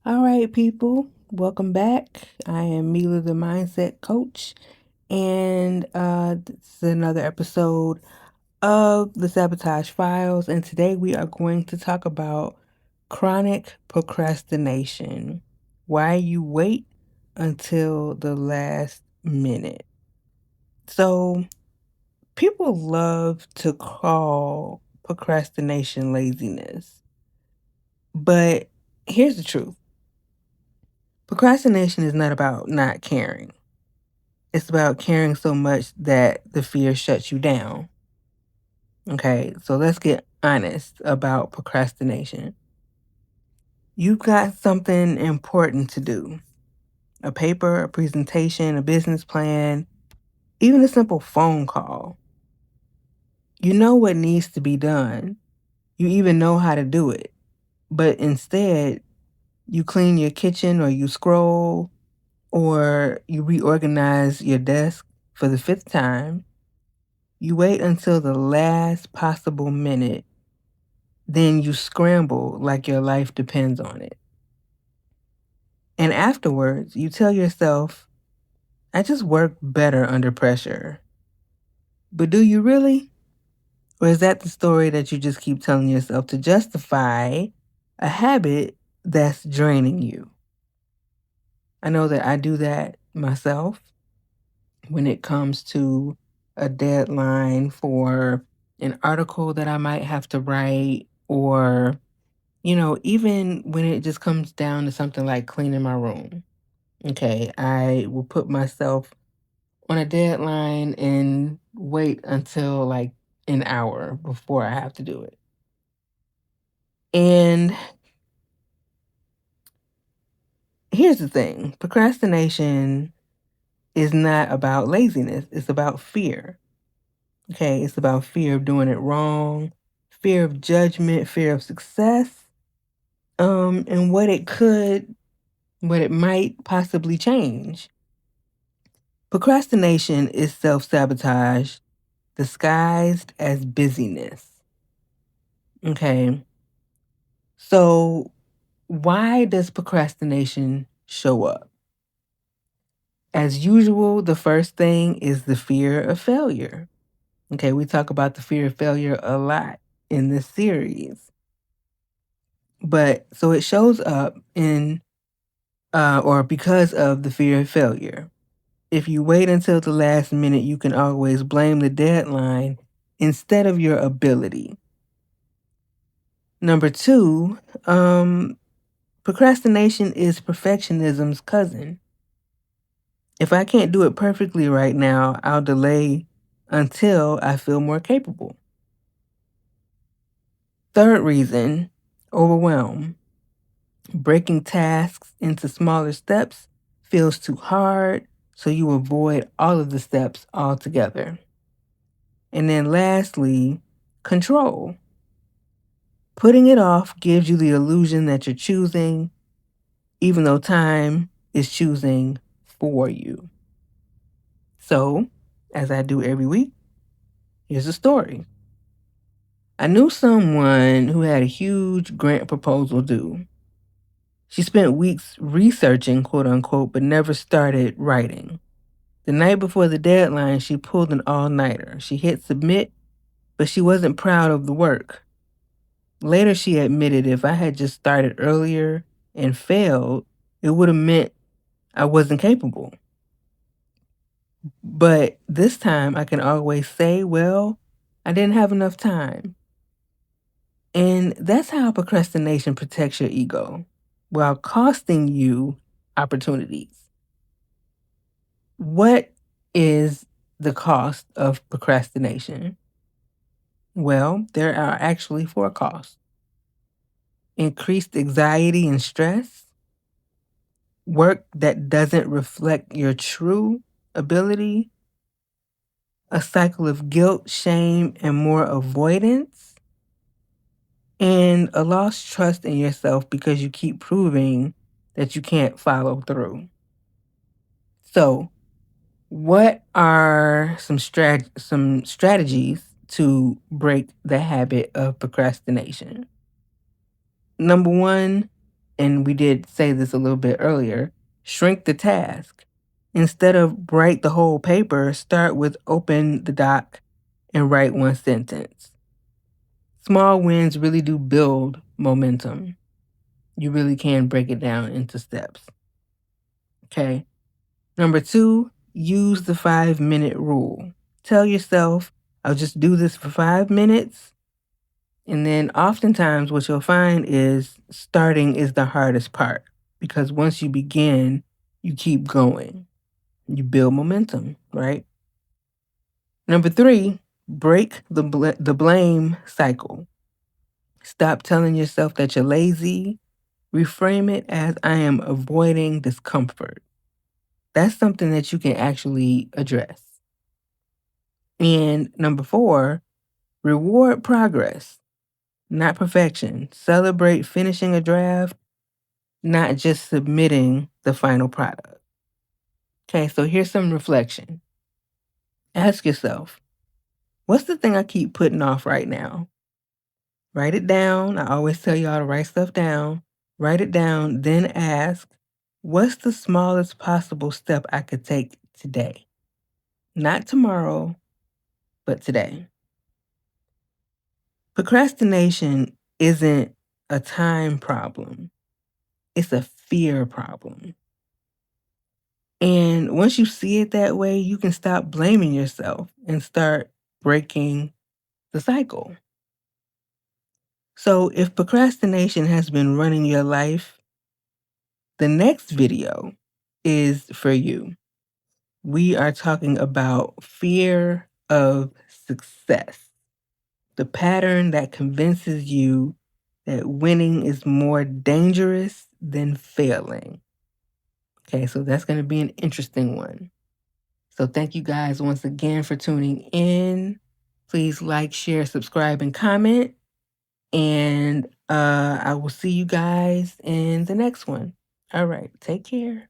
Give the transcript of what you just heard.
All right, people, welcome back. I am Mila, the Mindset Coach, and this is another episode of the Sabotage Files. And today we are going to talk about chronic procrastination, why you wait until the last minute. So, people love to call procrastination laziness, but here's the truth. Procrastination is not about not caring. It's about caring so much that the fear shuts you down. Okay, so let's get honest about procrastination. You've got something important to do: a paper, a presentation, a business plan, even a simple phone call. You know what needs to be done. You even know how to do it. But instead, you clean your kitchen or you scroll or you reorganize your desk for the fifth time. You wait until the last possible minute, then you scramble like your life depends on it. And afterwards, you tell yourself, I just work better under pressure. But do you really? Or is that the story that you just keep telling yourself to justify a habit that's draining you? I know that I do that myself when it comes to a deadline for an article that I might have to write, or, even when it just comes down to something like cleaning my room. Okay, I will put myself on a deadline and wait until like an hour before I have to do it. And here's the thing: procrastination is not about laziness, it's about fear. Okay, it's about fear of doing it wrong, fear of judgment, fear of success, and what it might possibly change. Procrastination is self sabotage disguised as busyness. Okay, so why does procrastination show up? As usual, the first thing is the fear of failure. Okay, we talk about the fear of failure a lot in this series. But so it shows up in, or because of the fear of failure. If you wait until the last minute, you can always blame the deadline instead of your ability. Number two, procrastination is perfectionism's cousin. If I can't do it perfectly right now, I'll delay until I feel more capable. Third reason, overwhelm. Breaking tasks into smaller steps feels too hard, so you avoid all of the steps altogether. And then lastly, control. Putting it off gives you the illusion that you're choosing, even though time is choosing for you. So, as I do every week, here's a story. I knew someone who had a huge grant proposal due. She spent weeks researching, quote unquote, but never started writing. The night before the deadline, she pulled an all nighter. She hit submit, but she wasn't proud of the work. Later, she admitted if I had just started earlier and failed, it would have meant I wasn't capable. But this time, I can always say, well, I didn't have enough time. And that's how procrastination protects your ego while costing you opportunities. What is the cost of procrastination? Well, there are actually four costs: increased anxiety and stress, work that doesn't reflect your true ability, a cycle of guilt, shame, and more avoidance, and a lost trust in yourself because you keep proving that you can't follow through. So, what are some strategies to break the habit of procrastination? Number one and we did say this a little bit earlier, shrink the task. Instead of write the whole paper, start with open the doc and write one sentence. Small wins really do build momentum. You really can break it down into steps. Okay. Number 2, use the 5-minute rule. Tell yourself, I'll just do this for 5 minutes. And then oftentimes what you'll find is starting is the hardest part, because once you begin, you keep going. You build momentum, right? Number 3, break the blame cycle. Stop telling yourself that you're lazy. Reframe it as I am avoiding discomfort. That's something that you can actually address. And number 4, reward progress, not perfection. Celebrate finishing a draft, not just submitting the final product. Okay, so here's some reflection. Ask yourself, what's the thing I keep putting off right now? Write it down. I always tell y'all to write stuff down. Write it down, then ask, what's the smallest possible step I could take today? Not tomorrow, but today. Procrastination isn't a time problem, it's a fear problem. And once you see it that way, you can stop blaming yourself and start breaking the cycle. So, if procrastination has been running your life, the next video is for you. We are talking about fear of success, the pattern that convinces you that winning is more dangerous than failing. Okay, so that's going to be an interesting one. So thank you guys once again for tuning in. Please like, share, subscribe, and comment. And I will see you guys in the next one. All right, take care.